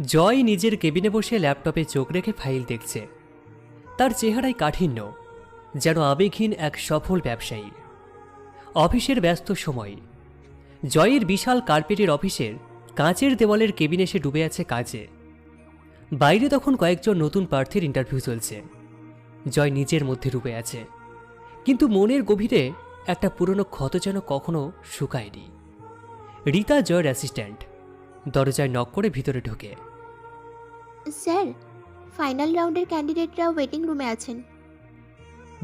জয় নিজের কেবিনে বসে ল্যাপটপে চোখ রেখে ফাইল দেখছে। তার চেহারায় কাঠিন্য, যেন আবেগহীন এক সফল ব্যবসায়ী। অফিসের ব্যস্ত সময় জয়ের বিশাল কার্পেটের অফিসের কাঁচের দেওয়ালের কেবিনে সে ডুবে আছে কাজে। বাইরে তখন কয়েকজন নতুন প্রার্থীর ইন্টারভিউ চলছে। জয় নিজের মধ্যে ডুবে আছে, কিন্তু মনের গভীরে একটা পুরনো ক্ষত যেন কখনো শুকায়নি। রীতা জয়ের অ্যাসিস্ট্যান্ট দরজায় নক করে ভিতরে ঢোকে। স্যার, ফাইনাল রাউন্ডের ক্যান্ডিডেটরা ওয়েটিং রুমে আছেন।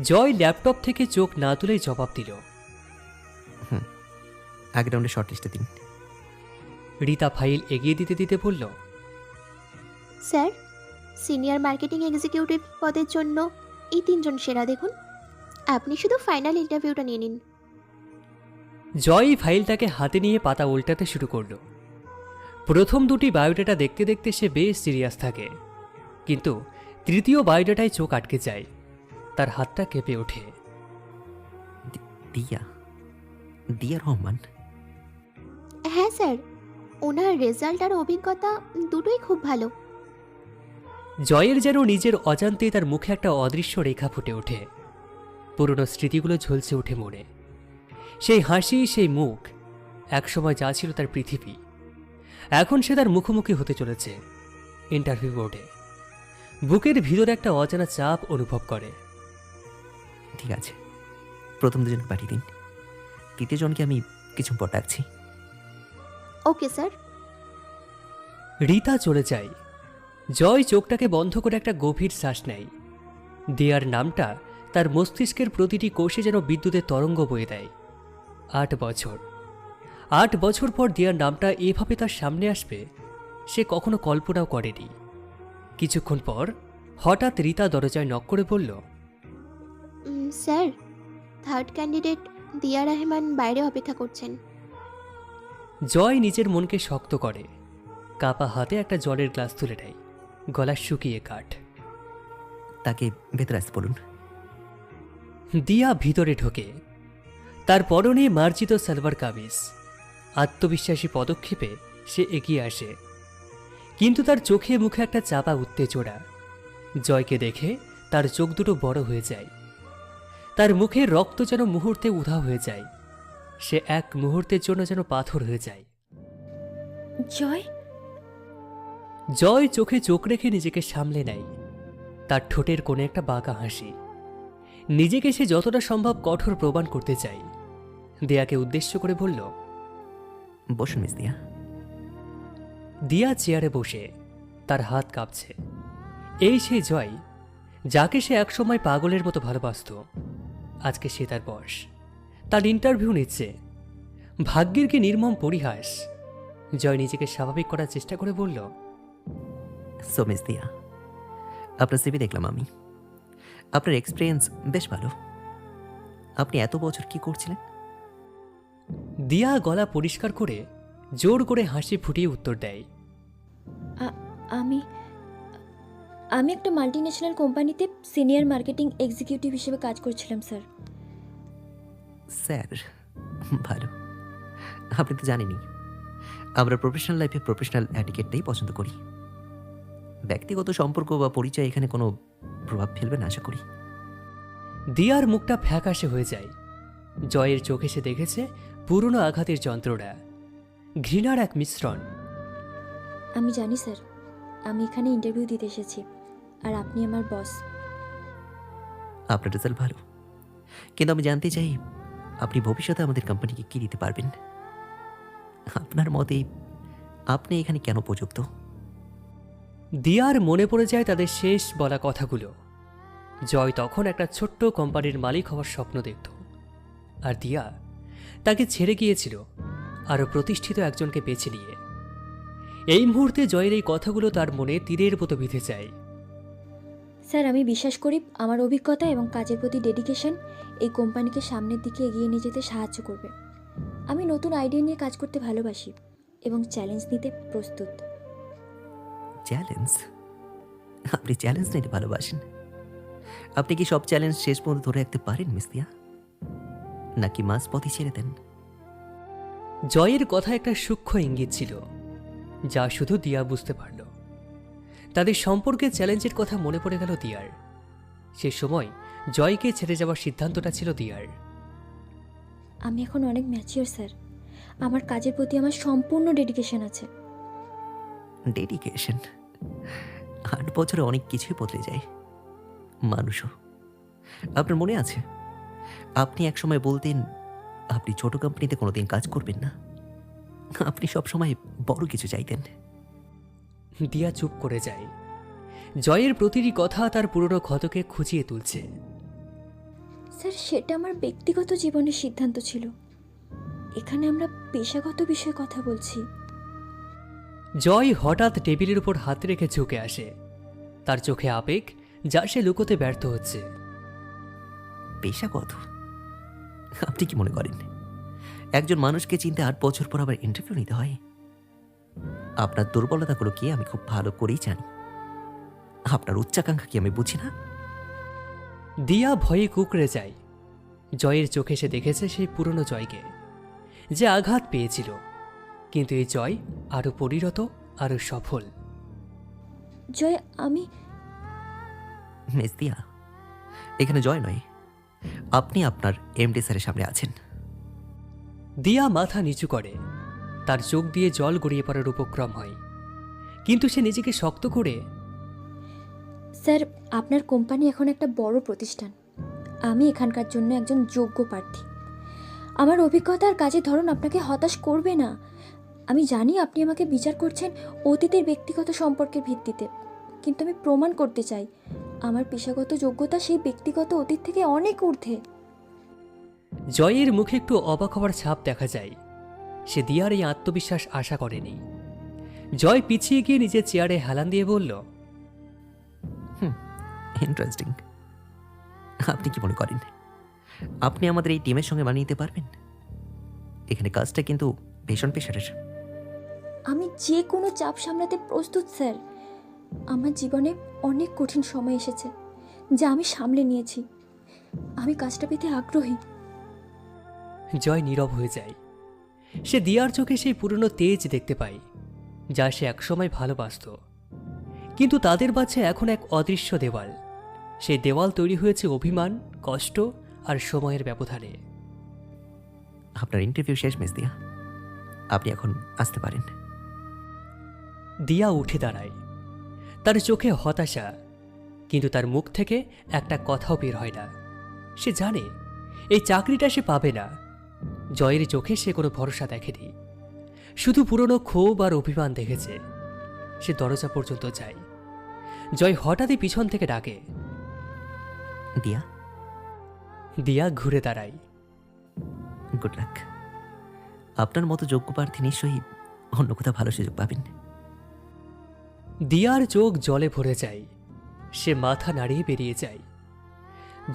জয় ল্যাপটপ থেকে চোখ না তুলেই জবাব দিল। আগের রাউন্ডে শর্ট লিস্টে দিন। রীতা ফাইল এগিয়ে দিতে দিতে বলল, স্যার, সিনিয়র মার্কেটিং এক্সিকিউটিভ পদের জন্য এই 3 জন সেরা দেখুন। আপনি শুধু ফাইনাল ইন্টারভিউটা নিয়ে নিন। জয় ফাইলটাকে হাতে নিয়ে পাতা উল্টাতে শুরু করল। প্রথম দুটি বায়োডাটা দেখতে দেখতে সে বেশ সিরিয়াস থাকে, কিন্তু তৃতীয় বায়োডাটায় চোখ আটকে যায়। তার হাতটা কেঁপে ওঠে। দিয়া দিয়া রহমান? হ্যাঁ স্যার, ওনার রেজাল্ট আর অভিজ্ঞতা দুটোই খুব ভালো। জয়ের যেন নিজের অজান্তেই তার মুখে একটা অদৃশ্য রেখা ফুটে ওঠে। পুরনো স্মৃতিগুলো ঝলসে ওঠে মনে। সেই হাসি, সেই মুখ, একসময় যা ছিল তার পৃথিবী, এখন সে তার মুখোমুখি হতে চলেছে ইন্টারভিউ বোর্ডে। বুকের ভিতরে একটা অজানা চাপ অনুভব করে। ঠিক আছে, প্রথম দুজনকে পাঠিয়ে দিন, তৃতীয় জনকে আমি কিছু পর ডাকছি। Okay sir. রীতা চলে যায়। জয় চোখটাকে বন্ধ করে একটা গভীর শ্বাস নেয়। দিয়ার নামটা তার মস্তিষ্কের প্রতিটি কোষে যেন বিদ্যুতের তরঙ্গ বয়ে দেয়। 8 বছর, 8 বছর পর দিয়ার নামটা এভাবে তার সামনে আসবে সে কখনো কল্পনাও করেনি। কিছুক্ষণ পর হঠাৎ রীতা দরজায় নক করে বলল, স্যার, থার্ড ক্যান্ডিডেট দিয়া রহমান বাইরে অপেক্ষা করছেন। জয় নিজের মনকে শক্ত করে। কাপা হাতে একটা জলের গ্লাস তুলে নেয়, গলা শুকিয়ে কাঠ। তাকে ভেতরে আসতে বলুন। দিয়া ভিতরে ঢোকে। তার পরনে মার্জিত সালোয়ার কামিজ। আত্মবিশ্বাসী পদক্ষেপে সে এগিয়ে আসে, কিন্তু তার চোখে মুখে একটা চাপা উত্তেজনা। জয়কে দেখে তার চোখ দুটো বড় হয়ে যায়। তার মুখের রক্ত যেন মুহূর্তে উধাও হয়ে যায়। সে এক মুহূর্তের জন্য যেন পাথর হয়ে যায়। জয়, জয় চোখে চোখ রেখে নিজেকে সামলে নেয়। তার ঠোঁটের কোণে একটা বাঁকা হাসি। নিজেকে সে যতটা সম্ভব কঠোর প্রমাণ করতে চায়। দিয়াকে উদ্দেশ্য করে বলল, বসুন মিস দিয়া। দিয়া চেয়ারে বসে, তার হাত কাঁপছে। এই সেই জয় যাকে সে একসময় পাগলের মতো ভালোবাসত। আজকে সে তার বস, তার ইন্টারভিউ নিচ্ছে। ভাগ্যের কি নির্মম পরিহাস। জয় নিজেকে স্বাভাবিক করার চেষ্টা করে বলল, সো মিস দিয়া, আপনার সিভি দেখলাম আমি। আপনার এক্সপিরিয়েন্স বেশ ভালো। আপনি এত বছর কি করছিলেন? দিয়া গলা পরিষ্কার করে জোর করে হাসি ফুটিয়ে উত্তর দেয়, আমি আমি একটা মাল্টিন্যাশনাল কোম্পানিতে সিনিয়র মার্কেটিং এক্সিকিউটিভ হিসেবে কাজ করছিলাম স্যার। স্যার, ভালো। আপনি তো জানেনই আমরা প্রফেশনাল লাইফে প্রফেশনাল অ্যাটিকেটটাই পছন্দ করি। ব্যক্তিগত সম্পর্ক বা পরিচয় এখানে কোনো প্রভাব ফেলবে না আশা করি। দিয়ার মুখটা ফ্যাকাশে হয়ে যায়। জয়ের চোখে সে দেখেছে পুরনো আঘাতের যন্ত্রণা, ঘৃণার এক মিশ্রণ। আমি জানি স্যার, আমি এখানে ইন্টারভিউ দিতে এসেছি, আর আপনি আমার বস। আপনার রেজাল্ট ভালো, কিন্তু আমি জানতে চাই আপনি ভবিষ্যতে আমাদের কোম্পানিকে কি দিতে পারবেন। আপনার মতে আপনি এখানে কেন উপযুক্ত? দিয়ার মনে পড়ে যায় তাদের শেষ বলা কথাগুলো। জয় তখন একটা ছোট্ট কোম্পানির মালিক হওয়ার স্বপ্ন দেখত, আর দিয়া তাকে ছেড়ে গিয়েছিল আরও প্রতিষ্ঠিত একজনকে বেছে নিয়ে। এই মুহূর্তে জয়ের এই কথাগুলো তার মনে তীরের মতো বিঁধে যায়। স্যার, আমি বিশ্বাস করি আমার অভিজ্ঞতা এবং কাজের প্রতি ডেডিকেশন এই কোম্পানিকে সামনের দিকে এগিয়ে নিয়ে যেতে সাহায্য করবে। আমি নতুন আইডিয়া নিয়ে কাজ করতে ভালোবাসি এবং চ্যালেঞ্জ নিতে প্রস্তুত। চ্যালেঞ্জ? আপনি চ্যালেঞ্জ নিতে ভালোবাসেন? আপনি কি সব চ্যালেঞ্জ শেষ পর্যন্ত ধরে রাখতে পারেন মিস দিয়া, নাকি মাঝপথে ছেড়ে দেন? জয়ের কথা একটা সূক্ষ্ম ইঙ্গিত ছিল, যা শুধু দিয়া বুঝতে পারল। তাদের সম্পর্কে চ্যালেঞ্জের কথা মনে পড়ে গেল দিয়ার। সে সময় জয়কে ছেড়ে যাওয়ার সিদ্ধান্তটা ছিল দিয়ার। আমি এখন অনেক ম্যাচিওর স্যার। আমার কাজের প্রতি আমার সম্পূর্ণ ডেডিকেশন আছে। ডেডিকেশন? 8 বছরে অনেক কিছুই বদলে যায়, মানুষও। আপনার মনে আছে আপনি একসময় বলতেন আপনি ছোট কোম্পানিতে কোনোদিন কাজ করবেন না, আপনি সবসময় বড় কিছু চাইতেন। দিয়া চুপ করে যায়। জয়ের প্রতিটি কথা তার পুরনো ক্ষতকে খুঁজিয়ে তুলছে। স্যার, সেটা আমার ব্যক্তিগত জীবনের সিদ্ধান্ত ছিল। এখানে আমরা পেশাগত বিষয়ে কথা বলছি। জয় হঠাৎ টেবিলের উপর হাত রেখে ঝুঁকে আসে। তার চোখে আবেগ যা সে লুকোতে ব্যর্থ হচ্ছে। পেশাগত? আপনি কি মনে করেন একজন মানুষকে চিনতে 8 বছর পর আবার ইন্টারভিউ নিতে হয়? আপনার দুর্বলতাগুলো কি আমি খুব ভালো করেই জানি। আপনার উচ্চাকাঙ্ক্ষা কি আমি বুঝি না? দিয়া ভয়ে কুঁকড়ে যায়। জয়ের চোখে সে দেখেছে সেই পুরনো জয়কে, যে আঘাত পেয়েছিল, কিন্তু এই জয় আরো পরিণত, আরো সফল। জয়, আমি মিস দিয়া, এখানে জয় নয়, আপনি আপনার এমডি স্যারের সামনে আছেন। দিয়া মাথা নিচু করে। তার চোখ দিয়ে জল গড়িয়ে পড়ার উপক্রম হয়, কিন্তু সে নিজেকে শক্ত করে, স্যার, আপনার কোম্পানি এখন একটা বড় প্রতিষ্ঠান। আমি এখানকার জন্য একজন যোগ্য প্রার্থী। আমার অভিজ্ঞতা আর কাজের ধরন আপনাকে হতাশ করবে না। আমি জানি আপনি আমাকে বিচার করছেন অতীতের ব্যক্তিগত সম্পর্কের ভিত্তিতে, কিন্তু আমি প্রমাণ করতে চাই আমার পেশাগত যোগ্যতা সেই ব্যক্তিগত অতীত থেকে অনেক ঊর্ধ্বে। জয়ের মুখে একটু অবাক হওয়ার ছাপ দেখা যায়। সে দিয়ার এই আত্মবিশ্বাস আশা করেনি। জয় পিছিয়ে গিয়ে নিজের চেয়ারে হেলান দিয়ে বলল, ইন্টারেস্টিং। আপনি কি মনে করেন আপনি আমাদের এই টিমের সঙ্গে মানিয়ে নিতে পারবেন? এখানে কাজটা কিন্তু ভীষণ পেশারের। আমি যে কোনো চাপ সামলাতে প্রস্তুত স্যার। আমার জীবনে অনেক কঠিন সময় এসেছে যা আমি সামলে নিয়েছি। আমি কাজটা পেতে আগ্রহী। জয় নীরব হয়ে যায়। সে দিয়ার চোখে সেই পুরনো তেজ দেখতে পায়, যা সে একসময় ভালোবাসত। কিন্তু তাদের মাঝে এখন এক অদৃশ্য দেওয়াল। সেই দেওয়াল তৈরি হয়েছে অভিমান, কষ্ট আর সময়ের ব্যবধানে। আপনার ইন্টারভিউ শেষ মিস দিয়া, আপনি এখন আসতে পারেন। দিয়া উঠে দাঁড়ায়। তার চোখে হতাশা, কিন্তু তার মুখ থেকে একটা কথাও বের হয় না। সে জানে এই চাকরিটা সে পাবে না। জয়ের চোখে সে কোনো ভরসা দেখেনি, শুধু পুরনো ক্ষোভ আর অভিমান দেখেছে। সে দরজা পর্যন্ত যায়। জয় হঠাৎই পিছন থেকে ডাকে। দিয়া। দিয়া ঘুরে দাঁড়ায়। Good luck. আপনার মতো যোগ্য প্রার্থী নিশ্চয়ই অন্য কোথাও ভালো সুযোগ পাবেন। দিয়ার চোখ জলে ভরে যায়। সে মাথা নাড়িয়ে বেরিয়ে যায়।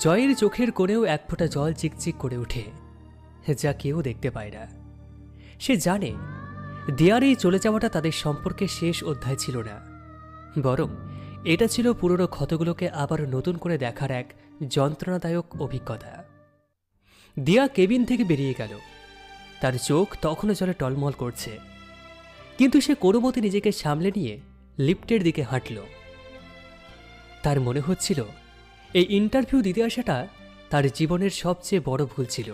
জয়ের চোখের কোণেও এক ফোঁটা জল চিকচিক করে ওঠে, যা কেউ দেখতে পায় না। সে জানে দিয়ার এই চলে যাওয়াটা তাদের সম্পর্কে শেষ অধ্যায় ছিল না, বরং এটা ছিল পুরনো ক্ষতগুলোকে আবার নতুন করে দেখার এক যন্ত্রণাদায়ক অভিজ্ঞতা। দিয়া কেবিন থেকে বেরিয়ে গেল। তার চোখ তখনও জলে টলমল করছে, কিন্তু সে কোনো মতে নিজেকে সামলে নিয়ে লিফটের দিকে হাঁটল। তার মনে হচ্ছিল এই ইন্টারভিউ দিতে আসাটা তার জীবনের সবচেয়ে বড় ভুল ছিল।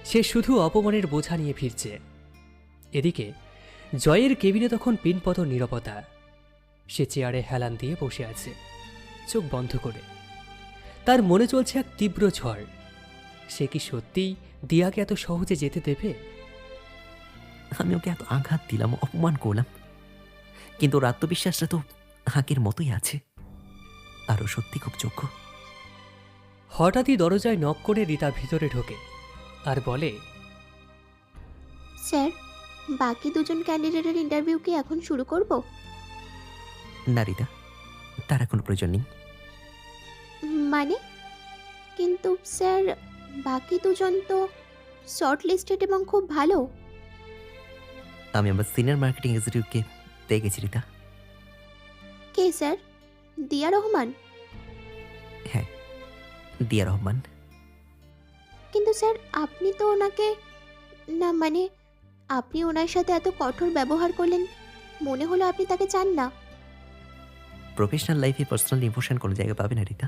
সে শুধু অপমানের বোঝা নিয়ে ফিরছে। এদিকে জয়ের কেবিনে তখন পিনপত নীরবতা। সে চেয়ারে হেলান দিয়ে বসে আছে, চোখ বন্ধ করে। তার মনে চলছে এক তীব্র ঝড়। সে কি সত্যিই দিয়াকে এত সহজে যেতে দেবে? আমি ওকে এত আঘাত দিলাম, অপমান করলাম, কিন্তু ওর আত্মবিশ্বাসটা তো হাঁকের মতোই আছে। আরও সত্যি খুব যোগ্য। হঠাৎই দরজায় নক করে রীতা ভিতরে ঢোকে আর বলে, স্যার, বাকি দুজন ক্যান্ডিডেটের ইন্টারভিউ কি এখন শুরু করব? না রিতা, তার কোনো প্রয়োজন নেই। মানে? কিন্তু স্যার, বাকি দুজন তো শর্ট লিস্টেড এবং খুব ভালো। আমি আমার সিনিয়র মার্কেটিং এক্সিকিউটিভকে পেয়ে গেছি রিতা। কে স্যার? দিয়া রহমান? হ্যাঁ, দিয়া রহমান। কিন্তু স্যার, আপনি তো ওনাকে, না মানে আপনি ওনার সাথে এত কঠোর ব্যবহার করলেন, মনে হলো আপনি তাকে চান না। প্রফেশনাল লাইফে পার্সোনাল ইমোশন কোনো জায়গা পাবে না রিতা।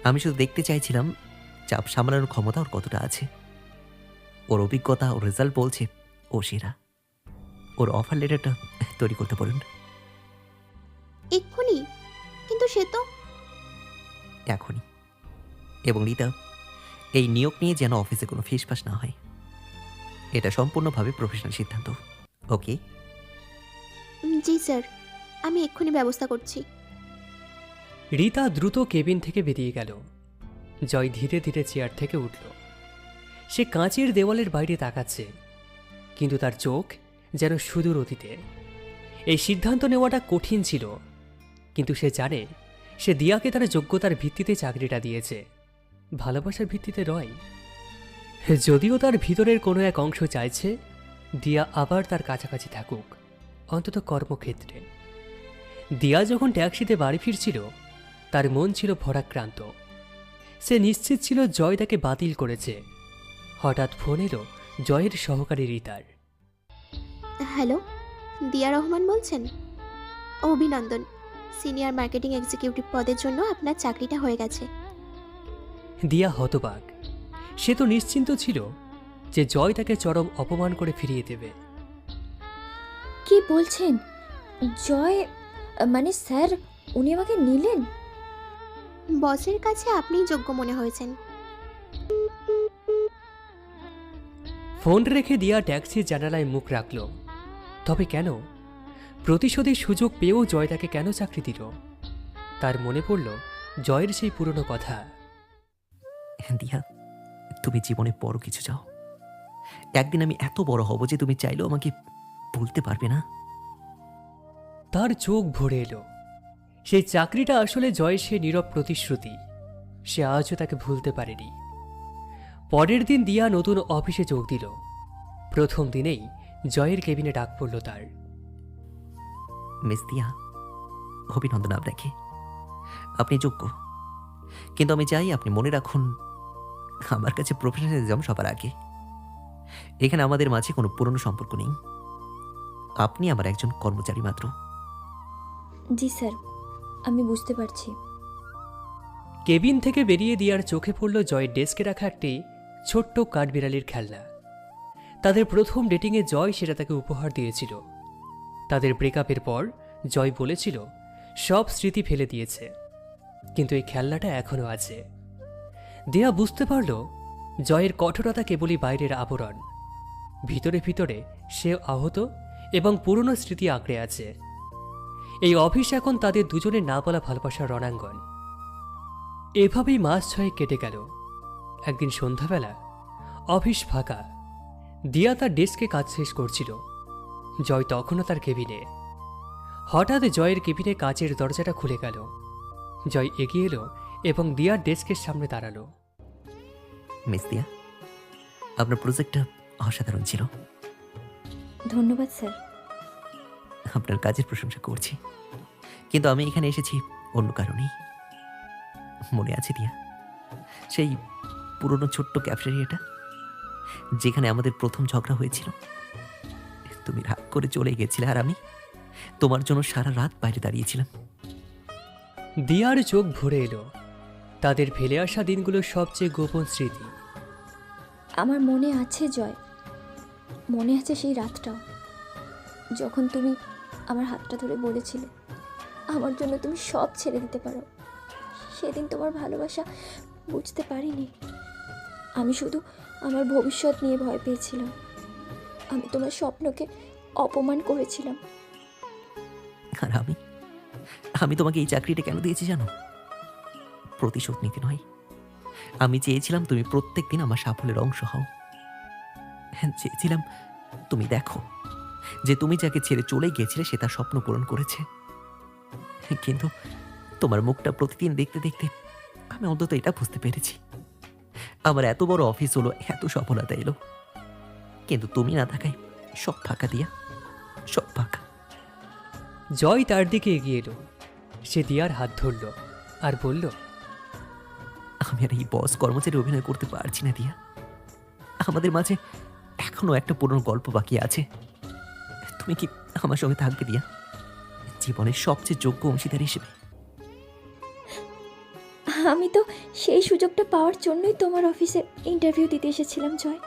আমি শুধু দেখতে চাইছিলাম চাপ সামলানোর ক্ষমতা ওর কতটা আছে। ওর অভিজ্ঞতা, ওর রেজাল্ট বলছে ও সেরা। ওর অফার লেটারটা তৈরি করতে বলুন এক্ষুনি? কিন্তু সে তো এখনই। এবং রিতা, এই নিয়োগ নিয়ে যেন অফিসে কোনো ফিসফাস না হয়। এটা সম্পূর্ণভাবে প্রফেশনাল সিদ্ধান্ত। ওকে? জি স্যার, আমি এক্ষুনি ব্যবস্থা করছি। রিতা দ্রুত কেবিন থেকে বেরিয়ে গেল। জয় ধীরে ধীরে চেয়ার থেকে উঠল। সে কাঁচের দেওয়ালের বাইরে তাকাচ্ছে, কিন্তু তার চোখ যেন সুদূর অতীতে। এই সিদ্ধান্ত নেওয়াটা কঠিন ছিল, কিন্তু সে জানে সে দিয়াকে তার যোগ্যতার ভিত্তিতে চাকরিটা দিয়েছে, ভালোবাসার ভিত্তিতে নয়। যদিও তার ভিতরের কোনো এক অংশ চাইছে দিয়া আবার তার কাছাকাছি থাকুক, অন্তত কর্মক্ষেত্রে। দিয়া যখন ট্যাক্সিতে বাড়ি ফিরছিল, তার মন ছিল ভরাক্রান্ত। সে নিশ্চিত ছিল জয় তাকে বাতিল করেছে। হঠাৎ ফোন এলো জয়ের সহকারী রিতার। হ্যালো, দিয়া রহমান বলছেন? অভিনন্দন, সিনিয়র মার্কেটিং এক্সিকিউটিভ পদের জন্য আপনার চাকরিটা হয়ে গেছে। দিয়া হতবাক। সে তো নিশ্চিন্ত ছিল যে জয় তাকে চরম অপমান করে ফিরিয়ে দেবে। কি বলছেন? জয়, মানে স্যার, উনি আমাকে নিলেন? বসের কাছে আপনিই যোগ্য মনে হয়েছেন। ফোন রেখে দিয়া ট্যাক্সির জানালায় মুখ রাখল। তবে কেন? প্রতিশোধের সুযোগ পেয়েও জয় তাকে কেন চাকরি দিল? তার মনে পড়ল জয়ের সেই পুরনো কথা। দিয়া, তুমি জীবনে বড় কিছু চাও। একদিন আমি এত বড় হব যে তুমি চাইলেও আমাকে বলতে পারবে না। তার চোখ ভরে এলো। সেই চাকরিটা আসলে জয়ের সে নীরব প্রতিশ্রুতি। সে আজও তাকে ভুলতে পারেনি। পরের দিন দিয়া নতুন অফিসে যোগ দিল। প্রথম দিনেই জয়ের কেবিনে ডাক পড়ল তার। মিস দিয়া, অভিনন্দন আপনাকে। আপনি যোগ্য, কিন্তু আমি চাই আপনি মনে রাখুন, আমার কাছে প্রফেশনালিজম সবার আগে। এখানে আমাদের মাঝে কোনো পুরনো সম্পর্ক নেই। আপনি আমার একজন কর্মচারী মাত্র। জি স্যার, আমি বুঝতে পারছি। কেবিন থেকে বেরিয়ে দিয়ার চোখে পড়ল জয়ের ডেস্কে রাখা একটি ছোট্ট কাঠবিড়ালির খেলনা। তাদের প্রথম ডেটিংয়ে জয় সেটা তাকে উপহার দিয়েছিল। তাদের ব্রেকআপের পর জয় বলেছিল সব স্মৃতি ফেলে দিয়েছে, কিন্তু এই খেলনাটা এখনও আছে। দেয়া বুঝতে পারল জয়ের কঠোরতা কেবলই বাইরের আবরণ। ভিতরে ভিতরে সে আহত এবং পুরনো স্মৃতি আঁকড়ে আছে। এই অফিস এখন তাদের দুজনের না বলা ভালোবাসার রণাঙ্গন। এভাবেই মাস 6 কেটে গেল। একদিন সন্ধ্যাবেলা অফিস ফাঁকা। দিয়া তার ডেস্কে কাজ শেষ করছিল। জয় তখনও তার কেবিনে। হঠাৎ জয়ের কেবিনে কাচের দরজাটা খুলে গেল। জয় এগিয়ে এলো এবং দিয়ার ডেস্কের সামনে দাঁড়ালো। মিস দিয়া, আপনার প্রজেক্টটা অসাধারণ ছিল। ধন্যবাদ স্যার। আপনার কাজের প্রশংসা করছি, কিন্তু আমি এখানে এসেছি অন্য কারণেই। মনে আছে দিয়া, সেই পুরনো ছোট্ট ক্যাফেটেরিয়াটা যেখানে আমাদের প্রথম ঝগড়া হয়েছিল? তুমি রাগ করে চলে গেছিলে আর আমি তোমার জন্য সারা রাত বাইরে দাঁড়িয়েছিলাম। দিয়ার চোখ ভরে এলো। তাদের ফেলে আসা দিনগুলোর সবচেয়ে গোপন স্মৃতি। আমার মনে আছে জয়, মনে আছে সেই রাতটাও, যখন তুমি আমার হাতটা ধরে বলেছিলে আমার জন্য তুমি সব ছেড়ে দিতে পারো। সেদিন তোমার ভালোবাসা বুঝতে পারিনি। আমি শুধু আমার ভবিষ্যৎ নিয়ে ভয় পেয়েছিলাম। আমি তোমার স্বপ্নকে অপমান করেছিলাম। আর আমি তোমাকে এই চাকরিটা কেন দিয়েছি জানো? প্রতিশোধ নিতে নয়। আমি চেয়েছিলাম তুমি প্রত্যেক দিন আমার সাফল্যের অংশ হও। চেয়েছিলাম তুমি দেখো যে তুমি যাকে ছেড়ে চলে গিয়েছিলে সে তার স্বপ্ন পূরণ করেছে। কিন্তু তোমার মুখটা প্রতিদিন দেখতে দেখতে আমি অন্তত এটা বুঝতে পেরেছি, আমার এত বড় অফিস হলো, এত সফলতা এলো, কিন্তু তুমি না থাকায় সব ফাঁকা দিয়া, সব ফাঁকা। জয় তার দিকে এগিয়ে এলো। সে দিয়ার হাত ধরল আর বলল, আমি আর এই বস কর্মচারী অভিনয় করতে পারছি না দিয়া। আমাদের মাঝে এখনো একটা পুরনো গল্প বাকি আছে। তুমি কি আমার সঙ্গে থাকবে দিয়া? জীবনের সবচেয়ে যোগ্য অংশীদার হিসেবে। আমি তো সেই সুযোগটা পাওয়ার জন্যই তোমার অফিসে ইন্টারভিউ দিতে এসেছিলাম জয়।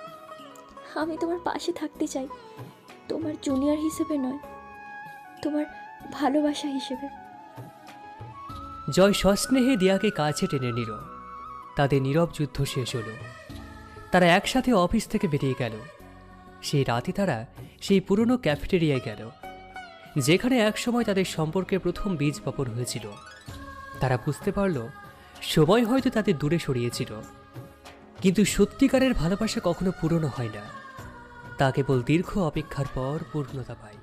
আমি তোমার পাশে থাকতে চাই, তোমার জুনিয়র হিসেবে নয়, তোমার ভালোবাসা হিসেবে। জয় সস্নেহে দিয়াকে কাছে টেনে নিল। তাদের নীরব যুদ্ধ শেষ হলো। তারা একসাথে অফিস থেকে বেরিয়ে গেল। সেই রাতে তারা সেই পুরনো ক্যাফেটেরিয়ায় গেল, যেখানে একসময় তাদের সম্পর্কে প্রথম বীজ বপন হয়েছিল। তারা বুঝতে পারল সময় হয়তো তাদের দূরে সরিয়েছিল, কিন্তু সত্যিকারের ভালোবাসা কখনো পুরনো হয় না। তা কেবল দীর্ঘ অপেক্ষার পর পূর্ণতা পায়।